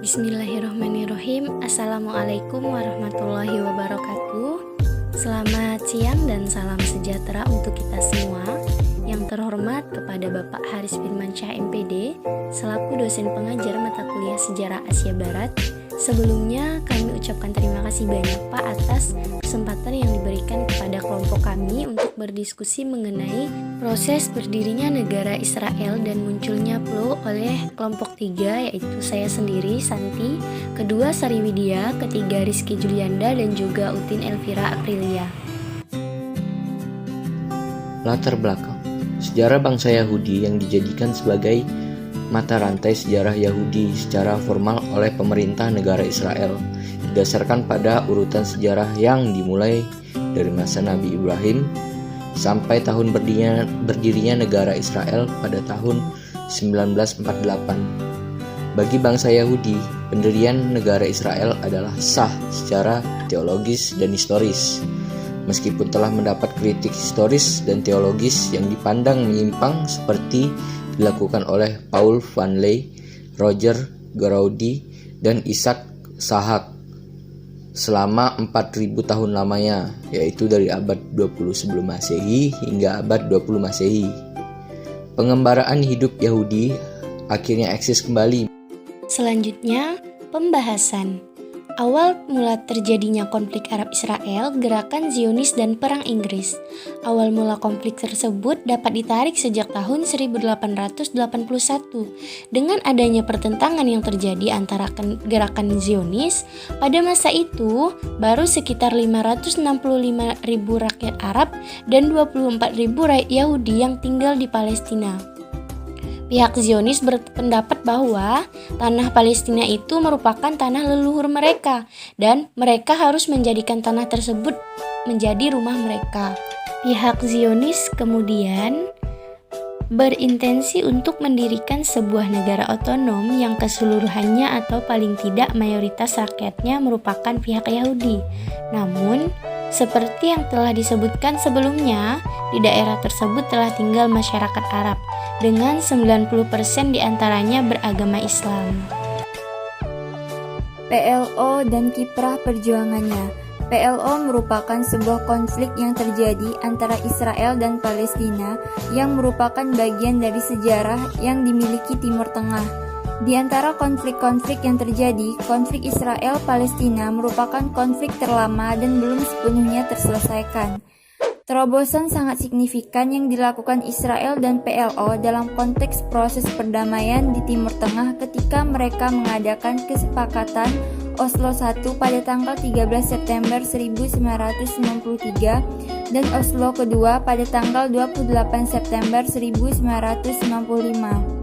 Bismillahirrahmanirrahim. Assalamualaikum warahmatullahi wabarakatuh. Selamat siang dan salam sejahtera untuk kita semua. Yang terhormat kepada Bapak Haris Firmansyah MPD selaku dosen pengajar mata kuliah Sejarah Asia Barat. Sebelumnya kami ucapkan terima kasih banyak Pak atas kesempatan yang diberikan kepada kelompok kami untuk berdiskusi mengenai proses berdirinya negara Israel dan munculnya PLO oleh kelompok 3, yaitu saya sendiri Santi, kedua Sari Widya, ketiga Rizky Julianda, dan juga Utin Elvira Aprilia. Latar belakang sejarah bangsa Yahudi yang dijadikan sebagai mata rantai sejarah Yahudi secara formal oleh pemerintah negara Israel didasarkan pada urutan sejarah yang dimulai dari masa Nabi Ibrahim sampai tahun berdirinya negara Israel pada tahun 1948. Bagi bangsa Yahudi, pendirian negara Israel adalah sah secara teologis dan historis. Meskipun telah mendapat kritik historis dan teologis yang dipandang menyimpang seperti dilakukan oleh Paul Van Ley, Roger Garaudy, dan Isaac Sahak selama 4000 tahun lamanya, yaitu dari abad 20 sebelum Masehi hingga abad 20 Masehi. Pengembaraan hidup Yahudi akhirnya eksis kembali. Selanjutnya, pembahasan. Awal mula terjadinya konflik Arab-Israel, gerakan Zionis, dan Perang Inggris. Awal mula konflik tersebut dapat ditarik sejak tahun 1881. Dengan adanya pertentangan yang terjadi antara gerakan Zionis, pada masa itu baru sekitar 565.000 rakyat Arab dan 24.000 rakyat Yahudi yang tinggal di Palestina. Pihak Zionis berpendapat bahwa tanah Palestina itu merupakan tanah leluhur mereka dan mereka harus menjadikan tanah tersebut menjadi rumah mereka. Pihak Zionis kemudian berintensi untuk mendirikan sebuah negara otonom yang keseluruhannya atau paling tidak mayoritas rakyatnya merupakan pihak Yahudi. Namun, seperti yang telah disebutkan sebelumnya, di daerah tersebut telah tinggal masyarakat Arab, dengan 90% diantaranya beragama Islam. PLO dan kiprah perjuangannya. PLO merupakan sebuah konflik yang terjadi antara Israel dan Palestina yang merupakan bagian dari sejarah yang dimiliki Timur Tengah. Di antara konflik-konflik yang terjadi, konflik Israel-Palestina merupakan konflik terlama dan belum sepenuhnya terselesaikan. Terobosan sangat signifikan yang dilakukan Israel dan PLO dalam konteks proses perdamaian di Timur Tengah ketika mereka mengadakan kesepakatan Oslo I pada tanggal 13 September 1993 dan Oslo II pada tanggal 28 September 1995.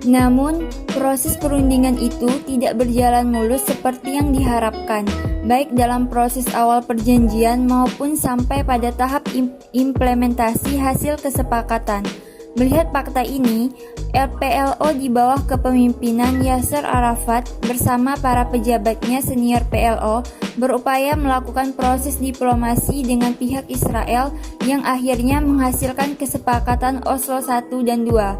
Namun, proses perundingan itu tidak berjalan mulus seperti yang diharapkan, baik dalam proses awal perjanjian maupun sampai pada tahap implementasi hasil kesepakatan. Melihat fakta ini, PLO di bawah kepemimpinan Yasser Arafat bersama para pejabatnya senior PLO berupaya melakukan proses diplomasi dengan pihak Israel yang akhirnya menghasilkan kesepakatan Oslo I dan II.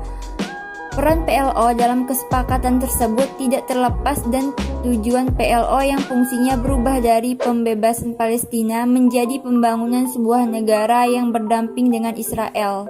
Peran PLO dalam kesepakatan tersebut tidak terlepas dan tujuan PLO yang fungsinya berubah dari pembebasan Palestina menjadi pembangunan sebuah negara yang berdamping dengan Israel.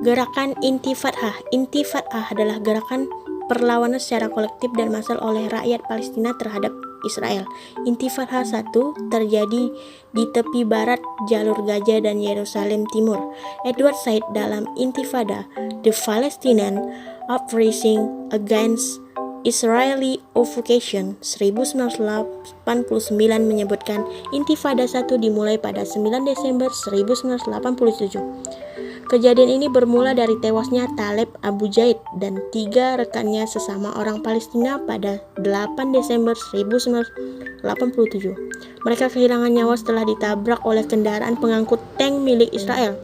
Gerakan Intifadah. Intifadah adalah gerakan perlawanan secara kolektif dan massal oleh rakyat Palestina terhadap Israel. Intifadah 1 terjadi di tepi barat jalur Gaza dan Yerusalem Timur. Edward Said dalam Intifada, The Palestinian Uprising Against Israeli Occupation 1989 menyebutkan Intifada 1 dimulai pada 9 Desember 1987. Kejadian ini bermula dari tewasnya Taleb Abu Zaid dan 3 rekannya sesama orang Palestina pada 8 Desember 1987. Mereka kehilangan nyawa setelah ditabrak oleh kendaraan pengangkut tank milik Israel.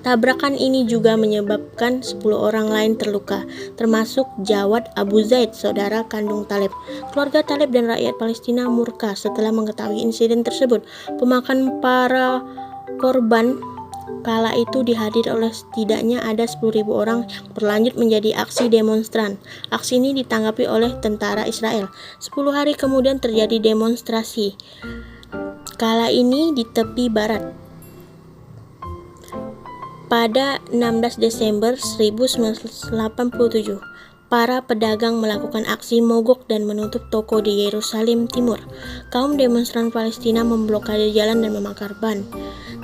Tabrakan ini juga menyebabkan 10 orang lain terluka, termasuk Jawad Abu Zaid, saudara kandung Taleb. Keluarga Taleb dan rakyat Palestina murka setelah mengetahui insiden tersebut. Pemakaman para korban Kala itu dihadiri oleh setidaknya ada 10.000 orang, berlanjut menjadi aksi demonstran. Aksi ini ditanggapi oleh tentara Israel. 10 hari kemudian terjadi demonstrasi. Kala ini di tepi barat. Pada 16 Desember 1987, para pedagang melakukan aksi mogok dan menutup toko di Yerusalem Timur. Kaum demonstran Palestina memblokade jalan dan membakar ban.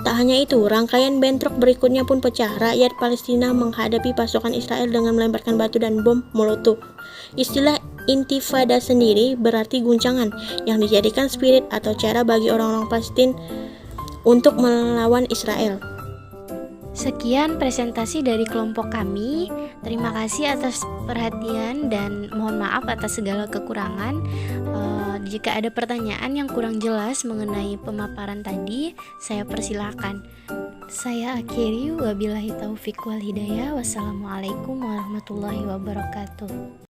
Tak hanya itu, rangkaian bentrok berikutnya pun pecah. Rakyat Palestina menghadapi pasukan Israel dengan melemparkan batu dan bom molotov. Istilah intifada sendiri berarti guncangan yang dijadikan spirit atau cara bagi orang-orang Palestina untuk melawan Israel. Sekian presentasi dari kelompok kami. Terima kasih atas perhatian dan mohon maaf atas segala kekurangan. Jika ada pertanyaan yang kurang jelas mengenai pemaparan tadi, saya persilahkan. Saya akhiri, wabillahi taufik wal hidayah. Wassalamualaikum warahmatullahi wabarakatuh.